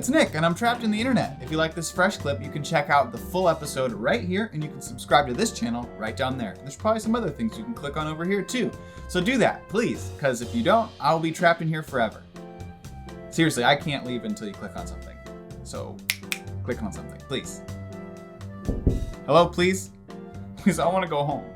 It's Nick, and I'm trapped in the internet. If you like this fresh clip, you can check out the full episode right here, and you can subscribe to this channel right down there. There's probably some other things you can click on over here too. So do that, please, because if you don't, I'll be trapped in here forever. Seriously, I can't leave until you click on something. So click on something, please. Hello, please? Please, I want to go home.